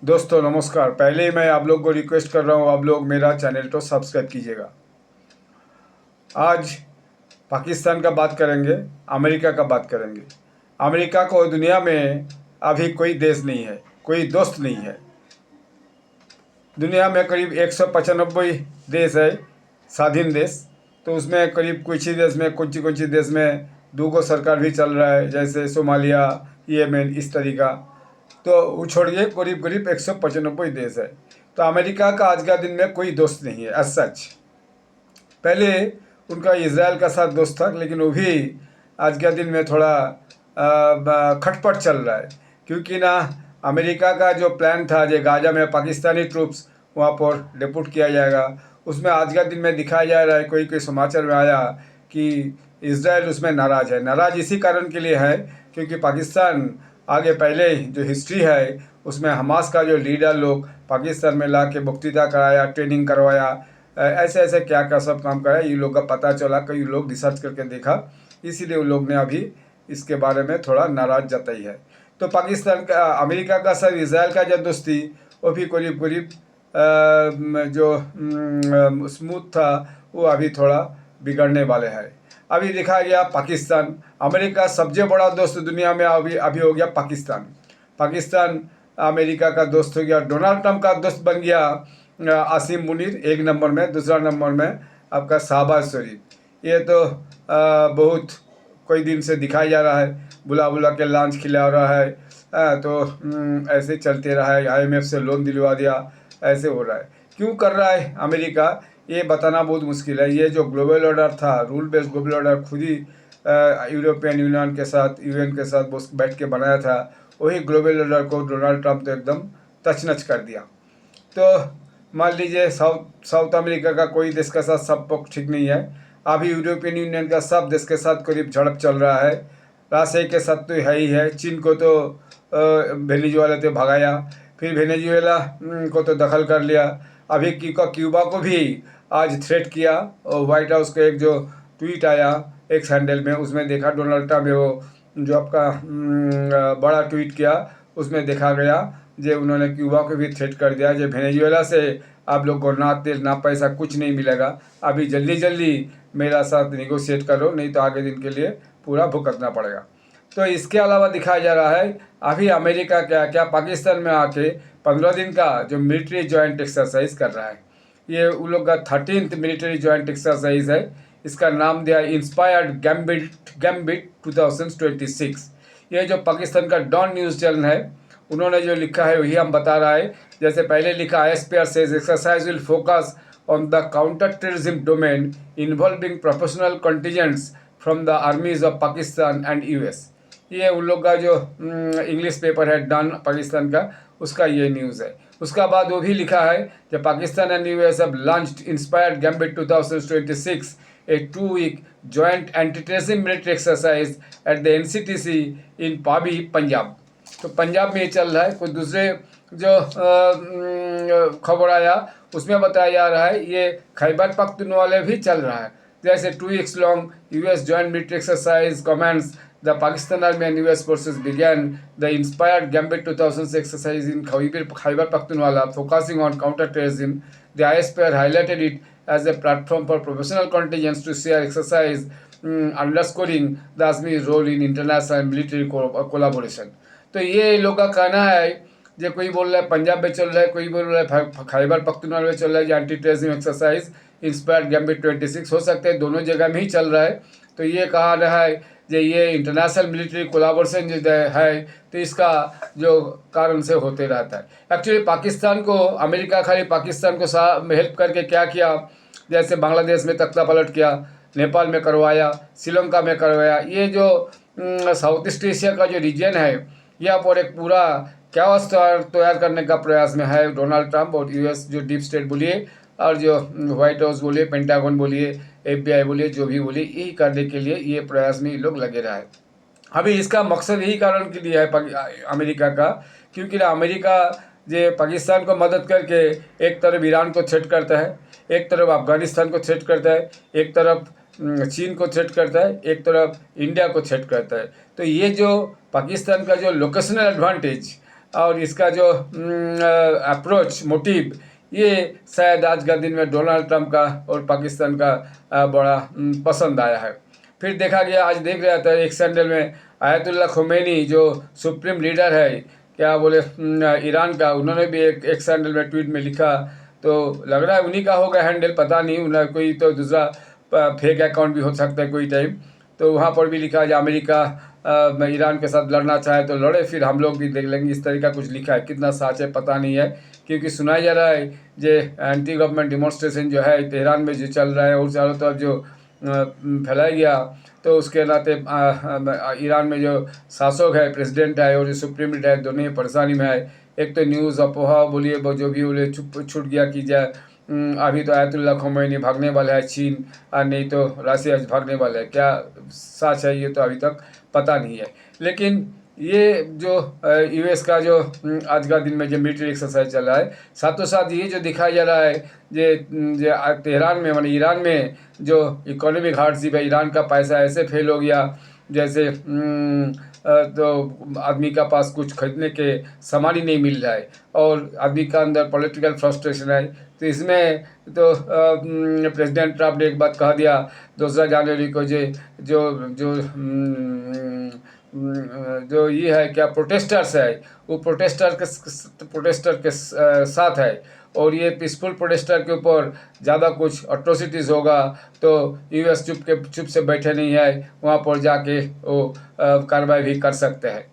दोस्तों नमस्कार। पहले ही मैं आप लोग को रिक्वेस्ट कर रहा हूँ, आप लोग मेरा चैनल को सब्सक्राइब कीजिएगा। आज पाकिस्तान का बात करेंगे, अमेरिका का बात करेंगे। अमेरिका को दुनिया में अभी कोई देश नहीं है, कोई दोस्त नहीं है। दुनिया में करीब 195 देश है, स्वाधीन देश। तो उसमें करीब कुछ ही देश में कुछ ही देश में दो सरकार भी चल रहा है, जैसे सोमालिया, येमेन, इस तरीका। तो वो छोड़िए, करीब करीब 195 देश है। तो अमेरिका का आज का दिन में कोई दोस्त नहीं है एज सच। पहले उनका इजराइल का साथ दोस्त था, लेकिन वो भी आज के दिन में थोड़ा खटपट चल रहा है, क्योंकि ना अमेरिका का जो प्लान था जो गाजा में पाकिस्तानी ट्रूप्स वहाँ पर डिपोट किया जाएगा, उसमें आज का दिन में दिखाया जा रहा है, कोई कोई समाचार में आया कि इजराइल उसमें नाराज़ है। नाराज़ इसी कारण के लिए है क्योंकि पाकिस्तान आगे पहले जो हिस्ट्री है उसमें हमास का जो लीडर लोग पाकिस्तान में ला के बख्तियार कराया, ट्रेनिंग करवाया, ऐसे ऐसे क्या क्या सब काम कराया। ये लोग का पता चला, कई लोग रिसर्च करके देखा, इसीलिए उन लोग ने अभी इसके बारे में थोड़ा नाराज जताई है। तो पाकिस्तान का, अमेरिका का सर इसराइल का जो दोस्ती वो भी करीब करीब जो स्मूथ था वो अभी थोड़ा बिगड़ने वाले है। अभी देखा गया पाकिस्तान, अमेरिका सबसे बड़ा दोस्त दुनिया में अभी अभी हो गया पाकिस्तान। पाकिस्तान अमेरिका का दोस्त हो गया, डोनाल्ड ट्रंप का दोस्त बन गया आसिम मुनीर एक नंबर में, दूसरा नंबर में आपका शहबाज शरीफ। ये तो बहुत कोई दिन से दिखाई जा रहा है, बुला बुला के लॉन्च खिला रहा है। तो ऐसे चलते रहा है, IMF से लोन दिलवा दिया, ऐसे हो रहा है। क्यों कर रहा है अमेरिका, ये बताना बहुत मुश्किल है। ये जो ग्लोबल ऑर्डर था, रूल बेस्ड ग्लोबल ऑर्डर, खुद ही यूरोपियन यूनियन के साथ, UN के साथ बैठ के बनाया था, वही ग्लोबल ऑर्डर को डोनाल्ड ट्रंप तो एकदम तछनछ कर दिया। तो मान लीजिए साउथ अमेरिका का कोई देश के साथ सब पक्ष ठीक नहीं है। अभी यूरोपियन यूनियन का सब देश के साथ करीब झड़प चल रहा है। राशिया के साथ तो है ही है, चीन को तो वेनेजुएला तो भगाया, फिर वेनेजुएला को तो दखल कर लिया। अभी क्यूबा को भी आज थ्रेट किया, और वाइट हाउस का एक जो ट्वीट आया एक्स हैंडल में, उसमें देखा डोनाल्ड ट्रंप वो जो आपका बड़ा ट्वीट किया, उसमें देखा गया जो उन्होंने क्यूबा को भी थ्रेट कर दिया, जो वेनेजुएला से आप लोग को ना तेल ना पैसा कुछ नहीं मिलेगा, अभी जल्दी जल्दी मेरा साथ निगोशिएट करो, नहीं तो आगे दिन के लिए पूरा भुगतना पड़ेगा। तो इसके अलावा दिखाया जा रहा है अभी अमेरिका क्या क्या पाकिस्तान में आके 15 दिन का जो मिलिट्री जॉइंट एक्सरसाइज कर रहा है। ये उन लोग का 13th मिलिट्री जॉइंट एक्सरसाइज है। इसका नाम दिया इंस्पायर्ड गैम्बिट 2026। ये जो पाकिस्तान का डॉन न्यूज़ चैनल है, उन्होंने जो लिखा है वही हम बता रहा है। जैसे पहले लिखा, ISPR says exercise will focus on the counter terrorism domain involving professional contingents from the armies of Pakistan and US। ये उन लोग का जो इंग्लिश पेपर है डॉन पाकिस्तान का, उसका ये न्यूज़ है। उसका बाद वो भी लिखा है कि Pakistan and US have launched Inspired Gambit 2026, a 2-week joint anti-terrorism military exercise at the NCTC in पाबी, पंजाब। तो पंजाब में ये चल रहा है। कुछ दूसरे जो खबर आया उसमें बताया जा रहा है ये खैबर पख्तूनख्वा भी चल रहा है। जैसे 2 weeks long US joint military exercise commands the Pakistan Army and US forces began the Inspired Gambit 2006 exercise in Khyber Pakhtunkhwa, focusing on counter-terrorism. The ISPR highlighted it as a platform for professional contingents to share exercise, underscoring the Army's role in international military collaboration. तो ये लोग का कहना है, जो कोई बोल रहा है पंजाब में चल रहा है, कोई बोल रहा है खैबर पख्तूनख्वा में चल रहा है, anti terrorism exercise inspired gambit 26 हो सकते हैं दोनों जगह में ही चल रहा है। तो ये कहा रहा है जो ये इंटरनेशनल मिलिट्री कोलाबोरेशन जो है, तो इसका जो कारण से होते रहता है। एक्चुअली पाकिस्तान को, अमेरिका खाली पाकिस्तान को हेल्प करके क्या किया, जैसे बांग्लादेश में तख्ता पलट किया, नेपाल में करवाया, श्रीलंका में करवाया। ये जो साउथ ईस्ट एशिया का जो रीजन है, यहाँ पर एक पूरा कैओस तैयार करने का प्रयास में है डोनाल्ड ट्रंप और US जो डीप स्टेट बोलिए, और जो व्हाइट हाउस बोलिए, पेंटागन बोलिए, FBI बोलिए, जो भी बोलिए, यही करने के लिए ये प्रयास में ये लोग लगे रहे। अभी इसका मकसद यही कारण के लिए है अमेरिका का, क्योंकि अमेरिका जो पाकिस्तान को मदद करके एक तरफ ईरान को थ्रेट करता है, एक तरफ अफगानिस्तान को थ्रेट करता है, एक तरफ चीन को थ्रेट करता है, एक तरफ इंडिया को थ्रेट करता है। तो ये जो पाकिस्तान का जो लोकेशनल एडवांटेज और इसका जो अप्रोच मोटिव, ये शायद आज का दिन में डोनाल्ड ट्रंप का और पाकिस्तान का बड़ा पसंद आया है। फिर देखा गया, आज देख रहा था एक सैंडल में आयतुल्ला खुमैनी जो सुप्रीम लीडर है, क्या बोले, ईरान का, उन्होंने भी एक सैंडल में ट्वीट में लिखा, तो लग रहा है उन्हीं का होगा हैंडल, पता नहीं, उन्हें कोई तो दूसरा फेक अकाउंट भी हो सकता है कोई टाइम। तो वहाँ पर भी लिखा है अमेरिका ईरान के साथ लड़ना चाहे तो लड़े, फिर हम लोग भी देख लेंगे, इस तरह का कुछ लिखा है। कितना सच है पता नहीं है, क्योंकि सुनाया जा रहा है जो एंटी गवर्नमेंट डिमॉन्स्ट्रेशन जो है तेहरान में जो चल रहा है और चारों तरफ जो फैलाया गया, तो उसके नाते ईरान में जो शासक है, प्रेसिडेंट है और जो सुप्रीम लीडर है, दोनों ही परेशानी में है। एक तो न्यूज़ अफवाह बोलिए जो भी बोले छूट गया कि जाए, अभी तो आयतुल्ला खुमैनी भागने वाला है चीन, और नहीं तो रसिया भागने वाला है। क्या सच है ये तो अभी तक पता नहीं है। लेकिन ये जो यूएस का जो आज का दिन में जो मिलिट्री एक्सरसाइज चल रहा है, साथों साथ ये जो दिखाया जा रहा है जो तेहरान में, माने ईरान में जो इकोनॉमिक हार्डशिप है, ईरान का पैसा ऐसे फेल हो गया जैसे तो आदमी का पास कुछ खरीदने के सामान ही नहीं मिल रहा है, और आदमी का अंदर पॉलिटिकल फ्रस्ट्रेशन है। तो इसमें तो प्रेसिडेंट ट्रम्प ने एक बात कह दिया 2 जनवरी को, जो जो जो ये है क्या प्रोटेस्टर्स है, वो प्रोटेस्टर के साथ है, और ये पीसफुल प्रोटेस्टर के ऊपर ज़्यादा कुछ अट्रोसिटीज़ होगा तो यूएस चुप से बैठे नहीं है, वहाँ पर जाके वो कार्रवाई भी कर सकते हैं।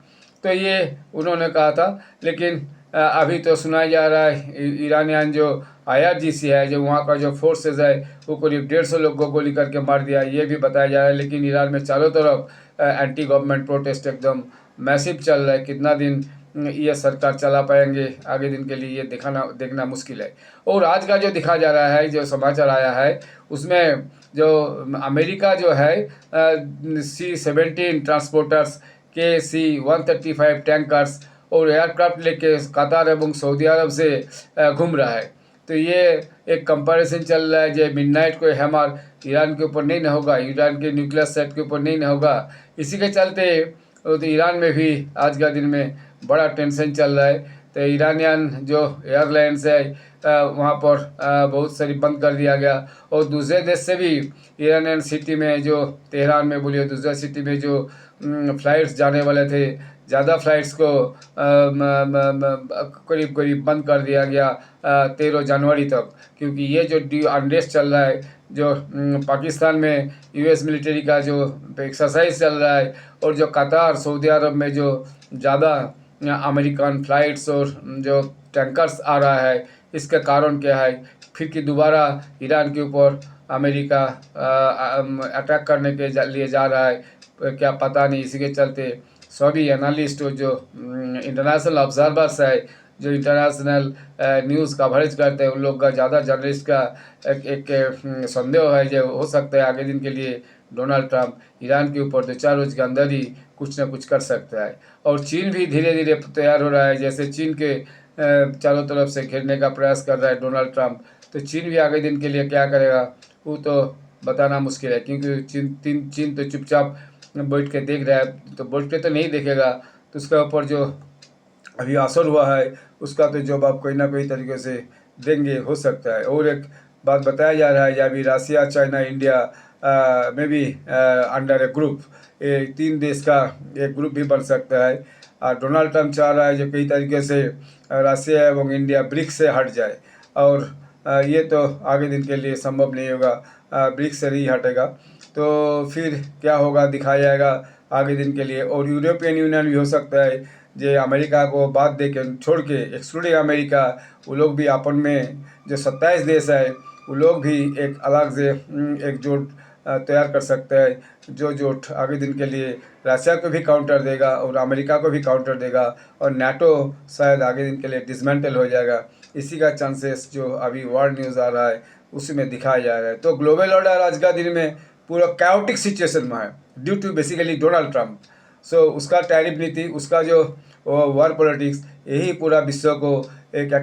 तो ये उन्होंने कहा था। लेकिन अभी तो सुनाया जा रहा है ईरानियन जो IRGC है, जो वहाँ का जो फोर्सेज है, वो करीब 150 लोगों को गोली करके मार दिया, ये भी बताया जा रहा है। लेकिन ईरान में चारों तरफ एंटी गवर्नमेंट प्रोटेस्ट एकदम मैसिव चल रहा है। कितना दिन ये सरकार चला पाएंगे आगे दिन के लिए, ये देखना मुश्किल है। और आज का जो दिखा जा रहा है, जो समाचार आया है, उसमें जो अमेरिका जो है C-17 ट्रांसपोर्टर्स के C-135 टैंकर्स और एयरक्राफ्ट लेके कतार एवं सऊदी अरब से घूम रहा है। तो ये एक कंपैरिजन चल रहा है, जो मिडनाइट को हमर ईरान के ऊपर नहीं न होगा, ईरान के न्यूक्लियर सेट के ऊपर नहीं न होगा। इसी के चलते तो ईरान में भी आज का दिन में बड़ा टेंशन चल रहा है। तो ईरानियन जो एयरलाइंस है वहाँ पर बहुत सारी बंद कर दिया गया, और दूसरे देश से भी ईरानियन सिटी में, जो तेहरान में बोलिए, दूसरे सिटी में जो फ्लाइट्स जाने वाले थे, ज़्यादा फ्लाइट्स को करीब बंद कर दिया गया 13 जनवरी तक, क्योंकि ये जो अनरेस्ट चल रहा है, जो पाकिस्तान में यूएस मिलिट्री का जो एक्सरसाइज चल रहा है, और जो कतार सऊदी अरब में जो ज़्यादा अमेरिकन फ्लाइट्स और जो टैंकर्स आ रहा है, इसका कारण क्या है? फिर कि दोबारा ईरान के ऊपर अमेरिका अटैक करने के लिए जा रहा है, क्या पता नहीं। इसी के चलते सभी एनालिस्ट और जो इंटरनेशनल ऑब्जर्वर्स है, जो इंटरनेशनल न्यूज़ कवरेज करते हैं, उन लोग का, ज़्यादा जर्नलिस्ट का एक संदेह है जो हो सकता है आगे दिन के लिए डोनाल्ड ट्रंप ईरान के ऊपर 2-4 रोज़ के अंदर ही कुछ ना कुछ कर सकता है। और चीन भी धीरे धीरे तैयार हो रहा है, जैसे चीन के चारों तरफ से घेरने का प्रयास कर रहा है डोनाल्ड ट्रंप। तो चीन भी आगे दिन के लिए क्या करेगा वो तो बताना मुश्किल है, क्योंकि चीन तो चुपचाप बैठ के देख रहा है, तो बैठ के तो नहीं देखेगा, तो उसके ऊपर जो अभी असर हुआ है उसका तो जवाब कोई ना कोई तरीके से देंगे, हो सकता है। और एक बात बताया जा रहा है, अभी रसिया, चाइना, इंडिया में भी अंडर ए ग्रुप, 3 देश का एक ग्रुप भी बन सकता है। डोनाल्ड ट्रंप चाह रहा है जो कई तरीके से रसिया एवं इंडिया ब्रिक्स से हट जाए, और ये तो आगे दिन के लिए संभव नहीं होगा, ब्रिक्स से नहीं हटेगा तो फिर क्या होगा दिखाया जाएगा आगे दिन के लिए। और यूरोपियन यूनियन भी हो सकता है जो अमेरिका को बात दे के छोड़ के, एक्सक्लूडिंग अमेरिका, वो लोग भी आपन में जो 27 देश है, वो लोग भी एक अलग से एकजुट तैयार कर सकते हैं, जो जोट आगे दिन के लिए रशिया को भी काउंटर देगा और अमेरिका को भी काउंटर देगा, और नाटो शायद आगे दिन के लिए डिसमेंटल हो जाएगा। इसी का चांसेस जो अभी वर्ल्ड न्यूज़ आ रहा है उसी में दिखाया जा रहा है। तो ग्लोबल ऑर्डर आज का दिन में पूरा कैओटिक सिचुएशन में है due to basically Donald Trump. So उसका टैरिफ नीति, उसका जो वार पॉलिटिक्स, यही पूरा विश्व को एक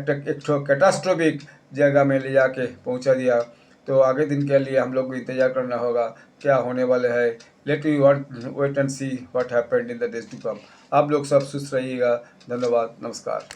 कैटास्ट्रोफिक जगह में ले जाके पहुंचा दिया। तो आगे दिन के लिए हम लोग को इंतजार करना होगा क्या होने वाले है। Let we wait and see what happened in the days to come. आप लोग सब सुस्त रहिएगा। धन्यवाद, नमस्कार।